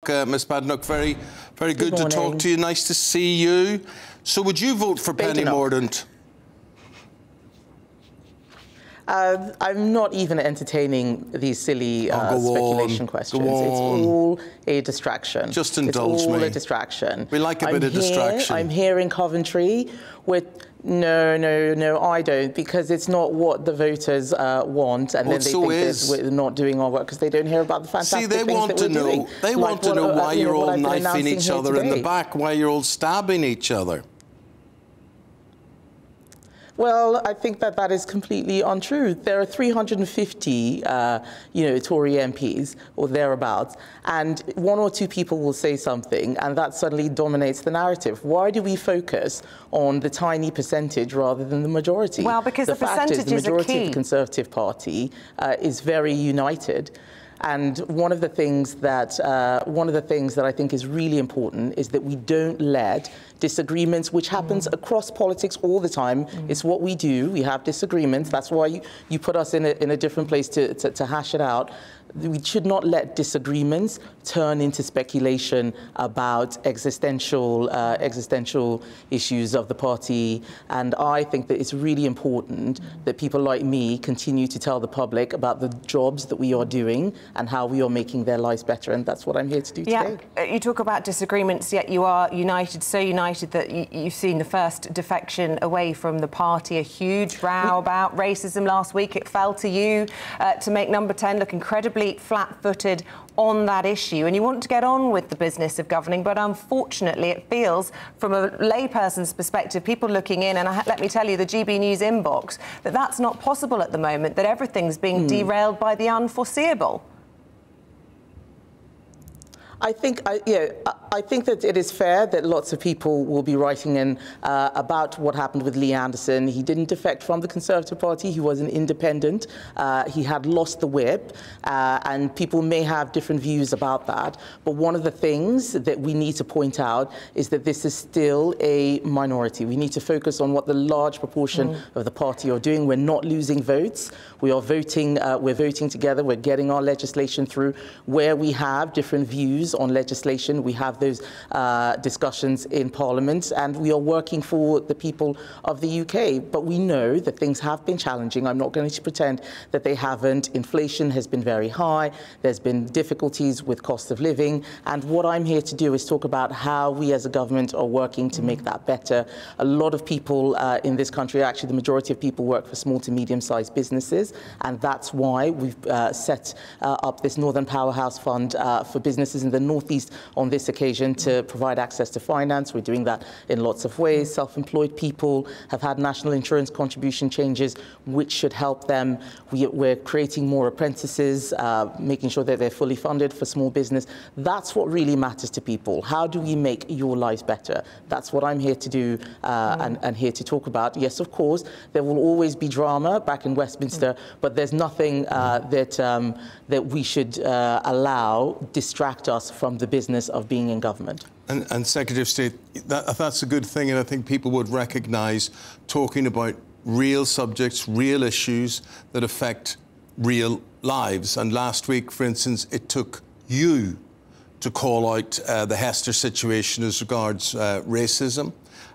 Ms. Badenoch, very good to talk to you. Nice to see you. So would you vote for Penny Mordaunt? I'm not even entertaining these silly speculation questions. It's all a distraction. Just indulge me. It's all a distraction. We like a bit of distraction. I'm here in Coventry with... No, I don't, because it's not what the voters want, and then they think that we're not doing our work because they don't hear about the fantastic things that we're doing. They want to know why you're all knifing each other in the back, why you're all stabbing each other. Well, I think that is completely untrue. There are 350, Tory MPs or thereabouts, and one or two people will say something, and that suddenly dominates the narrative. Why do we focus on the tiny percentage rather than the majority? Well, because the percentages are key. The majority of the Conservative Party is very united. And one of the things that I think is really important is that we don't let disagreements, which happens across politics all the time. It's what we do. We have disagreements. That's why you put us in a different place to hash it out. We should not let disagreements turn into speculation about existential issues of the party. And I think that it's really important that people like me continue to tell the public about the jobs that we are doing and how we are making their lives better. And that's what I'm here to do today. Yeah, you talk about disagreements, yet you are united, so united that you've seen the first defection away from the party, a huge row about racism last week. It fell to you to make number 10 look incredibly flat-footed on that issue, and you want to get on with the business of governing, but unfortunately it feels, from a layperson's perspective, people looking in, and let me tell you, the GB News inbox, that's not possible at the moment, that everything's being derailed by the unforeseeable. I think that it is fair that lots of people will be writing in about what happened with Lee Anderson. He didn't defect from the Conservative Party. He was an independent. He had lost the whip, and people may have different views about that. But one of the things that we need to point out is that this is still a minority. We need to focus on what the large proportion of the party are doing. We're not losing votes. We are voting. We're voting together. We're getting our legislation through. Where we have different views on legislation, we have those discussions in Parliament, and we are working for the people of the UK. But we know that things have been challenging. I'm not going to pretend that they haven't. Inflation has been very high. There's been difficulties with cost of living. And what I'm here to do is talk about how we as a government are working to make that better. A lot of people in this country, actually the majority of people, work for small to medium-sized businesses, and that's why we've set up this Northern Powerhouse Fund for businesses in the Northeast on this occasion to provide access to finance. We're doing that in lots of ways. Self-employed people have had national insurance contribution changes, which should help them. We're creating more apprentices, making sure that they're fully funded for small business. That's what really matters to people. How do we make your lives better? That's what I'm here to do and here to talk about. Yes, of course, there will always be drama back in Westminster, but there's nothing that we should allow distract us from the business of being in government. And Secretary of State, that's a good thing, and I think people would recognise talking about real subjects, real issues that affect real lives. And last week, for instance, it took you to call out the Hester situation as regards racism.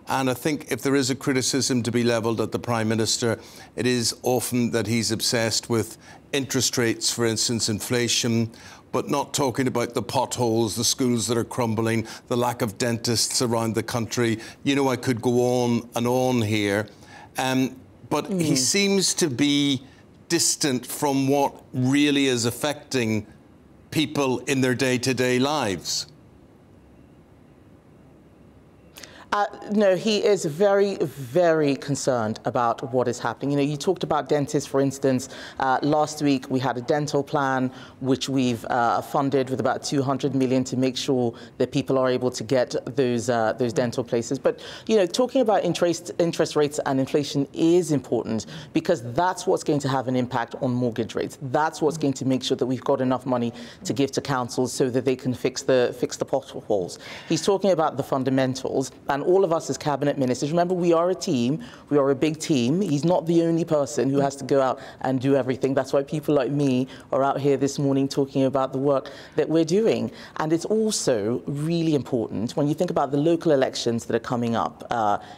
And I think if there is a criticism to be levelled at the Prime Minister, it is often that he's obsessed with interest rates, for instance, inflation, but not talking about the potholes, the schools that are crumbling, the lack of dentists around the country. You know, I could go on and on here. But he seems to be distant from what really is affecting people in their day-to-day lives. No, he is very, very concerned about what is happening. You know, you talked about dentists, for instance. Last week, we had a dental plan, which we've funded with about 200 million to make sure that people are able to get those dental places. But, you know, talking about interest rates and inflation is important because that's what's going to have an impact on mortgage rates. That's what's going to make sure that we've got enough money to give to councils so that they can fix the potholes. He's talking about the fundamentals, and and all of us as cabinet ministers, remember, we are a team, we are a big team. He's not the only person who has to go out and do everything. That's why people like me are out here this morning talking about the work that we're doing. And it's also really important when you think about the local elections that are coming up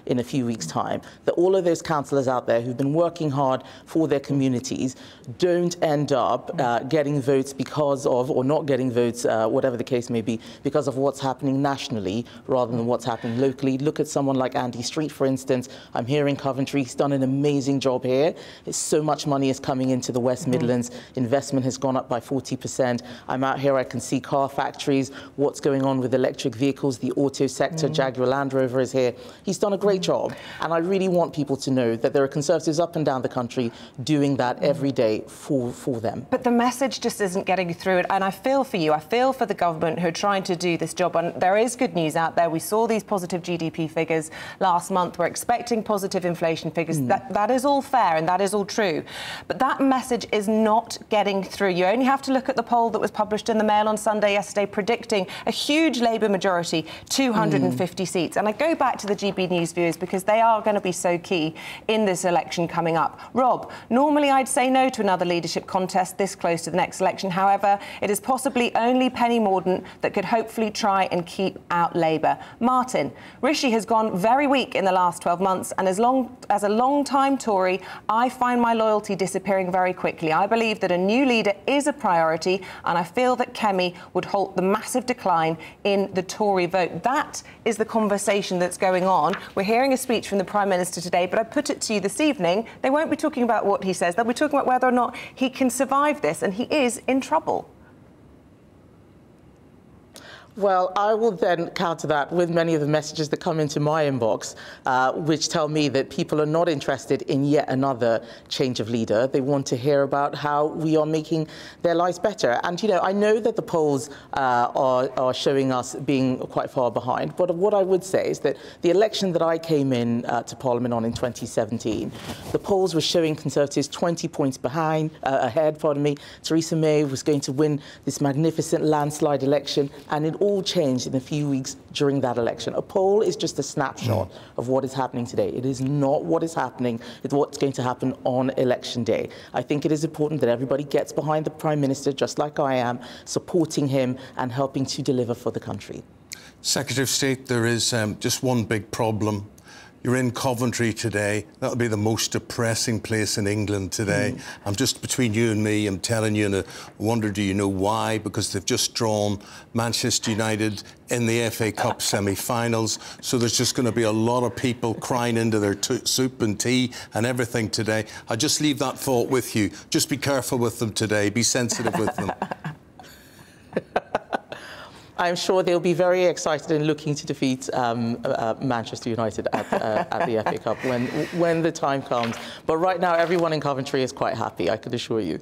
in a few weeks' time, that all of those councillors out there who've been working hard for their communities don't end up getting votes because of, or not getting votes, whatever the case may be, because of what's happening nationally rather than what's happening locally. Look at someone like Andy Street, for instance. I'm here in Coventry. He's done an amazing job here. So much money is coming into the West Midlands. Investment has gone up by 40%. I'm out here, I can see car factories, what's going on with electric vehicles, the auto sector. Jaguar Land Rover is here. He's done a great job. And I really want people to know that there are Conservatives up and down the country doing that every day for them. But the message just isn't getting through it. And I feel for you. I feel for the government who are trying to do this job. And there is good news out there. We saw these positive GDP figures last month. We're expecting positive inflation figures. That is all fair and that is all true. But that message is not getting through. You only have to look at the poll that was published in the Mail on Sunday yesterday predicting a huge Labour majority, 250 seats. And I go back to the GB News viewers because they are going to be so key in this election coming up. Rob, normally I'd say no to another leadership contest this close to the next election. However, it is possibly only Penny Mordaunt that could hopefully try and keep out Labour. Martin, Rishi has gone very weak in the last 12 months, and as a long-time Tory, I find my loyalty disappearing very quickly. I believe that a new leader is a priority, and I feel that Kemi would halt the massive decline in the Tory vote. That is the conversation that's going on. We're hearing a speech from the Prime Minister today, but I put it to you this evening, they won't be talking about what he says. They'll be talking about whether or not he can survive this, and he is in trouble. Well, I will then counter that with many of the messages that come into my inbox, which tell me that people are not interested in yet another change of leader. They want to hear about how we are making their lives better. And, you know, I know that the polls are showing us being quite far behind. But what I would say is that the election that I came in to Parliament on in 2017, the polls were showing Conservatives 20 points ahead. Theresa May was going to win this magnificent landslide election, and it all changed in a few weeks during that election. A poll is just a snapshot of what is happening today. It is not what is happening. It's what's going to happen on election day. I think it is important that everybody gets behind the Prime Minister, just like I am, supporting him and helping to deliver for the country. Secretary of State, there is just one big problem. You're in Coventry today. That'll be the most depressing place in England today. I'm just between you and me, I'm telling you, and I wonder, do you know why? Because they've just drawn Manchester United in the FA Cup semi-finals. So there's just going to be a lot of people crying into their soup and tea and everything today. I just leave that thought with you. Just be careful with them today. Be sensitive with them. I'm sure they'll be very excited and looking to defeat Manchester United at the FA Cup when the time comes. But right now, everyone in Coventry is quite happy, I can assure you.